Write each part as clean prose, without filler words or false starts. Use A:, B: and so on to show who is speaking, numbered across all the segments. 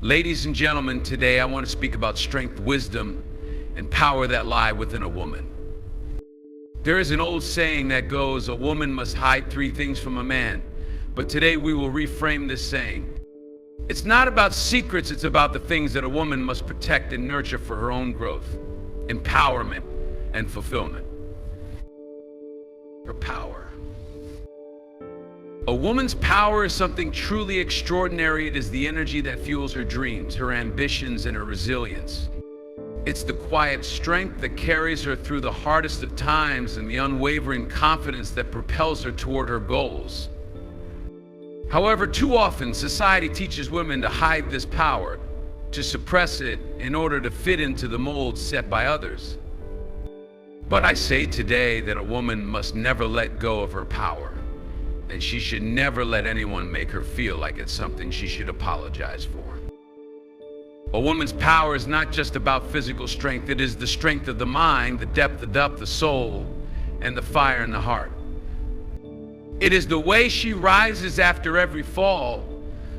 A: Ladies and gentlemen, today I want to speak about strength, wisdom, and power that lie within a woman. There is an old saying that goes, a woman must hide three things from a man. But today we will reframe this saying. It's not about secrets, it's about the things that a woman must protect and nurture for her own growth, empowerment, and fulfillment. Her power. A woman's power is something truly extraordinary. It is the energy that fuels her dreams, her ambitions, and her resilience. It's the quiet strength that carries her through the hardest of times and the unwavering confidence that propels her toward her goals. However, too often society teaches women to hide this power, to suppress it in order to fit into the mold set by others. But I say today that a woman must never let go of her power. And she should never let anyone make her feel like it's something she should apologize for. A woman's power is not just about physical strength, it is the strength of the mind, the depth of the soul, and the fire in the heart. It is the way she rises after every fall,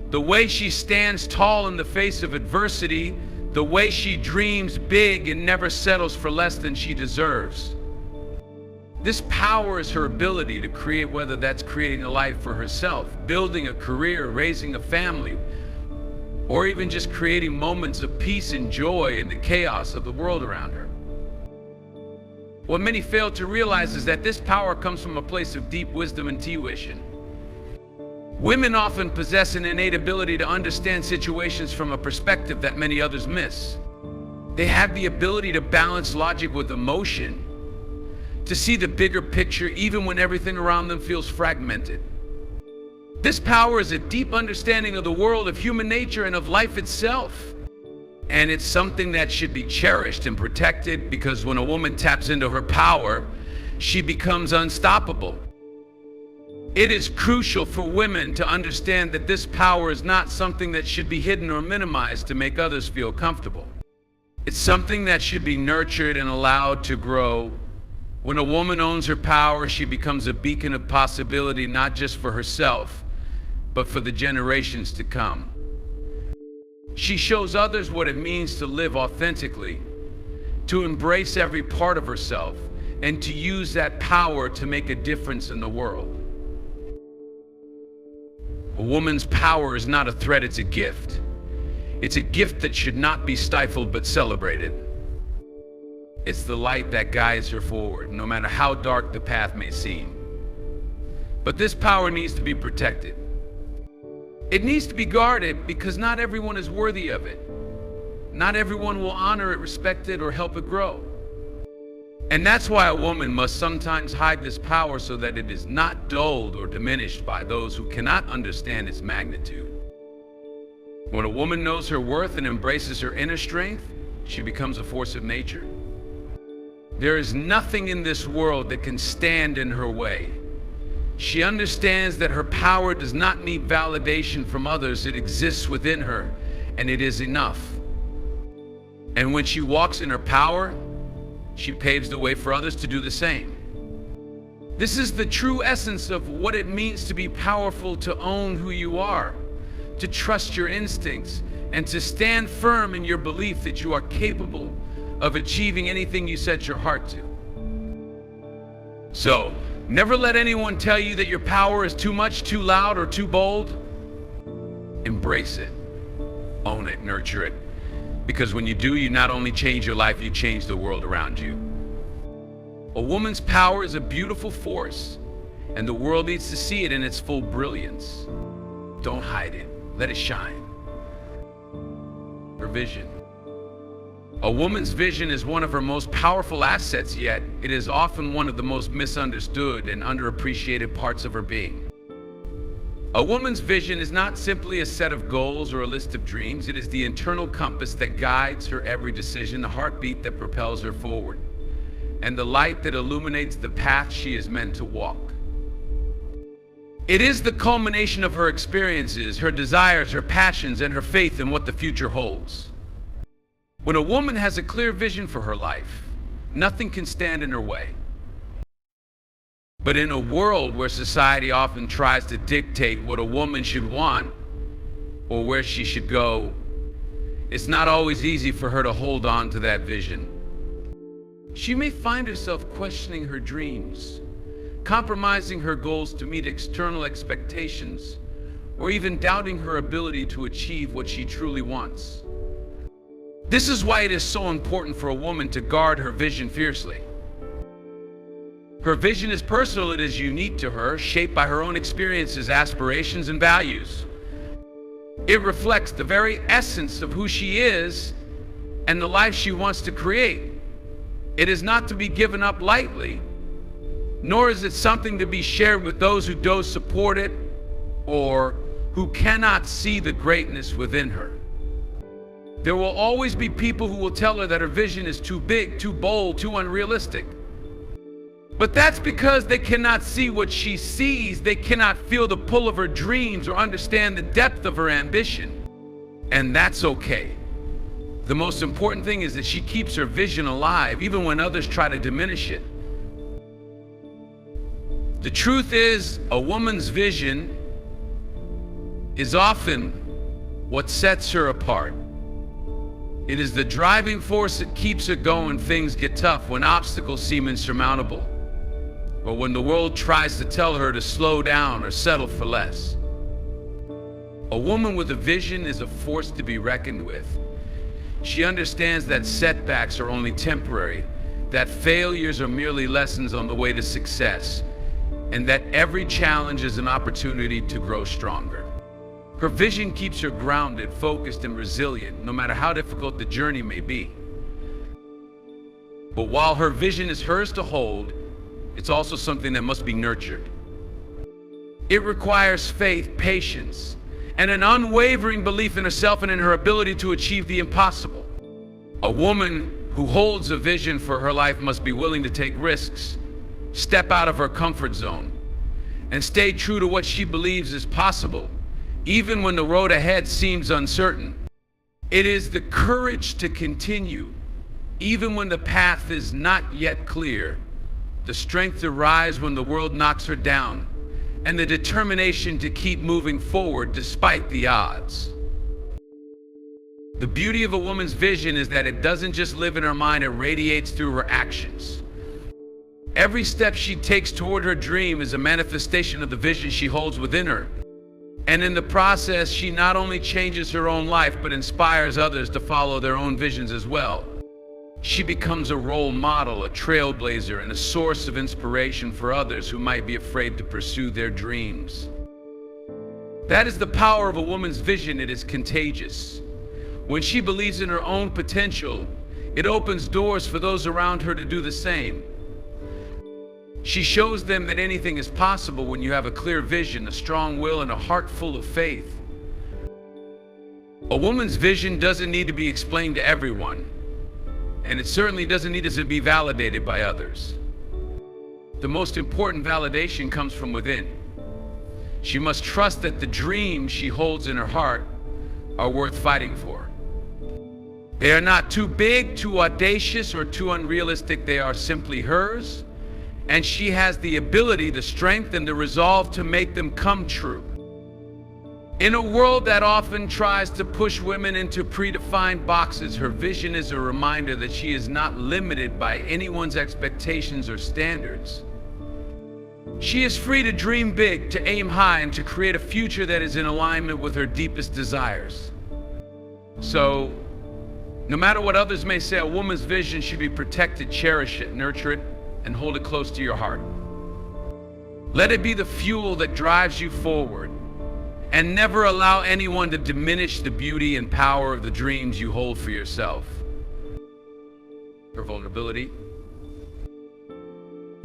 A: the way she stands tall in the face of adversity, the way she dreams big and never settles for less than she deserves. This power is her ability to create, whether that's creating a life for herself, building a career, raising a family, or even just creating moments of peace and joy in the chaos of the world around her. What many fail to realize is that this power comes from a place of deep wisdom and intuition. Women often possess an innate ability to understand situations from a perspective that many others miss. They have the ability to balance logic with emotion, to see the bigger picture even when everything around them feels fragmented. This power is a deep understanding of the world, of human nature, and of life itself. And it's something that should be cherished and protected, because when a woman taps into her power, she becomes unstoppable. It is crucial for women to understand that this power is not something that should be hidden or minimized to make others feel comfortable. It's something that should be nurtured and allowed to grow. When a woman owns her power, she becomes a beacon of possibility, not just for herself, but for the generations to come. She shows others what it means to live authentically, to embrace every part of herself, and to use that power to make a difference in the world. A woman's power is not a threat, it's a gift. It's a gift that should not be stifled but celebrated. It's the light that guides her forward, no matter how dark the path may seem. But this power needs to be protected. It needs to be guarded, because not everyone is worthy of it. Not everyone will honor it, respect it, or help it grow. And that's why a woman must sometimes hide this power, so that it is not dulled or diminished by those who cannot understand its magnitude. When a woman knows her worth and embraces her inner strength, she becomes a force of nature. There is nothing in this world that can stand in her way. She understands that her power does not need validation from others. It exists within her, and it is enough. And when she walks in her power, she paves the way for others to do the same. This is the true essence of what it means to be powerful, to own who you are, to trust your instincts, and to stand firm in your belief that you are capable of achieving anything you set your heart to. So, never let anyone tell you that your power is too much, too loud, or too bold. Embrace it, own it, nurture it. Because when you do, you not only change your life, you change the world around you. A woman's power is a beautiful force, and the world needs to see it in its full brilliance. Don't hide it, let it shine. Her vision. A woman's vision is one of her most powerful assets, yet it is often one of the most misunderstood and underappreciated parts of her being. A woman's vision is not simply a set of goals or a list of dreams. It is the internal compass that guides her every decision, the heartbeat that propels her forward, and the light that illuminates the path she is meant to walk. It is the culmination of her experiences, her desires, her passions, and her faith in what the future holds. When a woman has a clear vision for her life, nothing can stand in her way. But in a world where society often tries to dictate what a woman should want or where she should go, It's not always easy for her to hold on to that vision. She may find herself questioning her dreams, compromising her goals to meet external expectations, or even doubting her ability to achieve what she truly wants. This is why it is so important for a woman to guard her vision fiercely. Her vision is personal, it is unique to her, shaped by her own experiences, aspirations, and values. It reflects the very essence of who she is and the life she wants to create. It is not to be given up lightly, nor is it something to be shared with those who don't support it or who cannot see the greatness within her. There will always be people who will tell her that her vision is too big, too bold, too unrealistic. But that's because they cannot see what she sees. They cannot feel the pull of her dreams or understand the depth of her ambition. And that's okay. The most important thing is that she keeps her vision alive, even when others try to diminish it. The truth is, a woman's vision is often what sets her apart. It is the driving force that keeps her going when things get tough, when obstacles seem insurmountable, or when the world tries to tell her to slow down or settle for less. A woman with a vision is a force to be reckoned with. She understands that setbacks are only temporary, that failures are merely lessons on the way to success, and that every challenge is an opportunity to grow stronger. Her vision keeps her grounded, focused, and resilient, no matter how difficult the journey may be. But while her vision is hers to hold, it's also something that must be nurtured. It requires faith, patience, and an unwavering belief in herself and in her ability to achieve the impossible. A woman who holds a vision for her life must be willing to take risks, step out of her comfort zone, and stay true to what she believes is possible, even when the road ahead seems uncertain. It is the courage to continue, even when the path is not yet clear, the strength to rise when the world knocks her down, and the determination to keep moving forward despite the odds. The beauty of a woman's vision is that it doesn't just live in her mind, it radiates through her actions. Every step she takes toward her dream is a manifestation of the vision she holds within her. And in the process, she not only changes her own life, but inspires others to follow their own visions as well. She becomes a role model, a trailblazer, and a source of inspiration for others who might be afraid to pursue their dreams. That is the power of a woman's vision. It is contagious. When she believes in her own potential, it opens doors for those around her to do the same. She shows them that anything is possible when you have a clear vision, a strong will, and a heart full of faith. A woman's vision doesn't need to be explained to everyone, and it certainly doesn't need to be validated by others. The most important validation comes from within. She must trust that the dreams she holds in her heart are worth fighting for. They are not too big, too audacious, or too unrealistic. They are simply hers, and she has the ability, the strength, and the resolve to make them come true. In a world that often tries to push women into predefined boxes, her vision is a reminder that she is not limited by anyone's expectations or standards. She is free to dream big, to aim high, and to create a future that is in alignment with her deepest desires. So, no matter what others may say, a woman's vision should be protected, cherish it, nurture it, and hold it close to your heart. Let it be the fuel that drives you forward, and never allow anyone to diminish the beauty and power of the dreams you hold for yourself. Her vulnerability.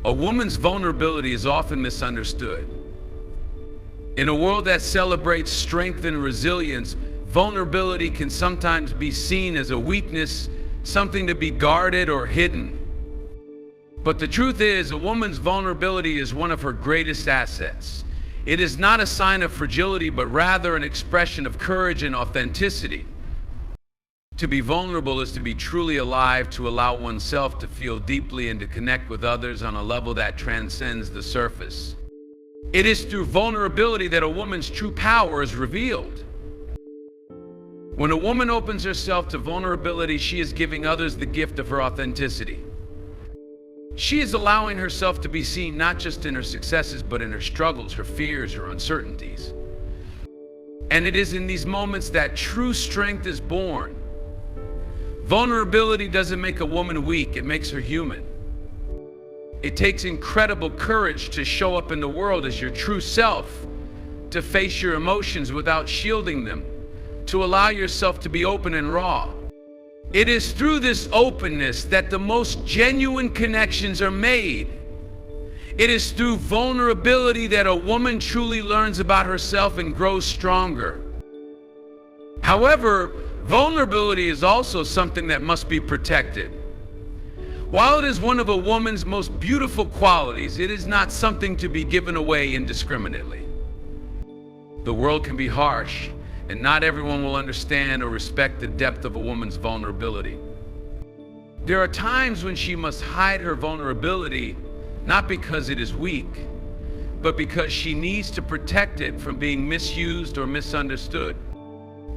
A: A woman's vulnerability is often misunderstood. In a world that celebrates strength and resilience, vulnerability can sometimes be seen as a weakness, something to be guarded or hidden. But the truth is, a woman's vulnerability is one of her greatest assets. It is not a sign of fragility, but rather an expression of courage and authenticity. To be vulnerable is to be truly alive, to allow oneself to feel deeply and to connect with others on a level that transcends the surface. It is through vulnerability that a woman's true power is revealed. When a woman opens herself to vulnerability, she is giving others the gift of her authenticity. She is allowing herself to be seen not just in her successes, but in her struggles, her fears, her uncertainties. And it is in these moments that true strength is born. Vulnerability doesn't make a woman weak, it makes her human. It takes incredible courage to show up in the world as your true self, to face your emotions without shielding them, to allow yourself to be open and raw. It is through this openness that the most genuine connections are made. It is through vulnerability that a woman truly learns about herself and grows stronger. However, vulnerability is also something that must be protected. While it is one of a woman's most beautiful qualities, it is not something to be given away indiscriminately. The world can be harsh, and not everyone will understand or respect the depth of a woman's vulnerability. There are times when she must hide her vulnerability, not because it is weak, but because she needs to protect it from being misused or misunderstood.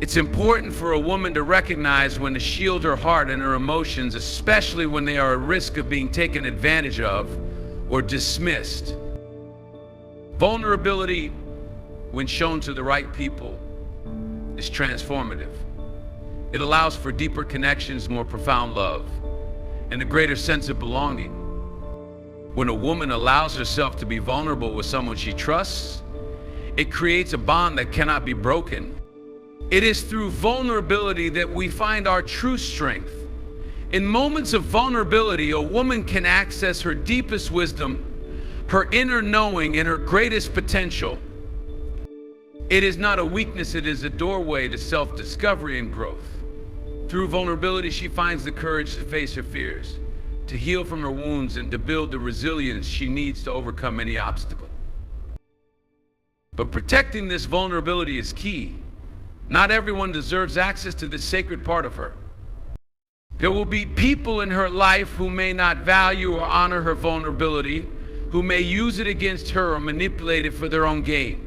A: It's important for a woman to recognize when to shield her heart and her emotions, especially when they are at risk of being taken advantage of or dismissed. Vulnerability, when shown to the right people, is transformative. It allows for deeper connections, more profound love, and a greater sense of belonging. When a woman allows herself to be vulnerable with someone she trusts, it creates a bond that cannot be broken. It is through vulnerability that we find our true strength. In moments of vulnerability, a woman can access her deepest wisdom, her inner knowing, and her greatest potential. It is not a weakness, it is a doorway to self-discovery and growth. Through vulnerability, she finds the courage to face her fears, to heal from her wounds, and to build the resilience she needs to overcome any obstacle. But protecting this vulnerability is key. Not everyone deserves access to this sacred part of her. There will be people in her life who may not value or honor her vulnerability, who may use it against her or manipulate it for their own gain.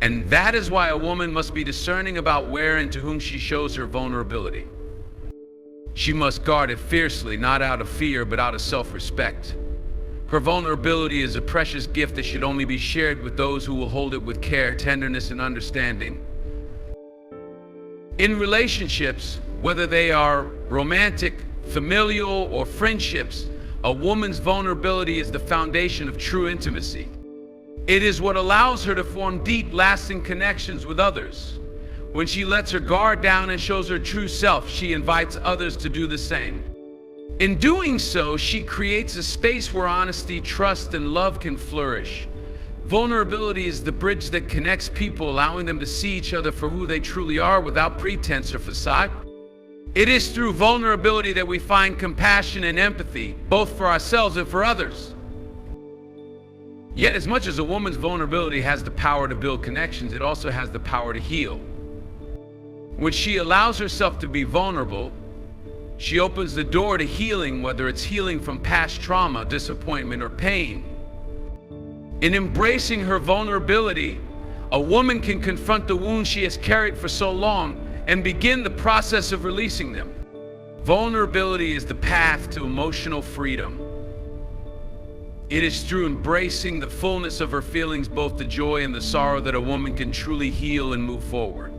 A: And that is why a woman must be discerning about where and to whom she shows her vulnerability. She must guard it fiercely, not out of fear, but out of self-respect. Her vulnerability is a precious gift that should only be shared with those who will hold it with care, tenderness, and understanding. In relationships, whether they are romantic, familial, or friendships, a woman's vulnerability is the foundation of true intimacy. It is what allows her to form deep, lasting connections with others. When she lets her guard down and shows her true self, she invites others to do the same. In doing so, she creates a space where honesty, trust, and love can flourish. Vulnerability is the bridge that connects people, allowing them to see each other for who they truly are without pretense or facade. It is through vulnerability that we find compassion and empathy, both for ourselves and for others. Yet, as much as a woman's vulnerability has the power to build connections, it also has the power to heal. When she allows herself to be vulnerable, she opens the door to healing, whether it's healing from past trauma, disappointment, or pain. In embracing her vulnerability, a woman can confront the wounds she has carried for so long and begin the process of releasing them. Vulnerability is the path to emotional freedom. It is through embracing the fullness of her feelings, both the joy and the sorrow, that a woman can truly heal and move forward.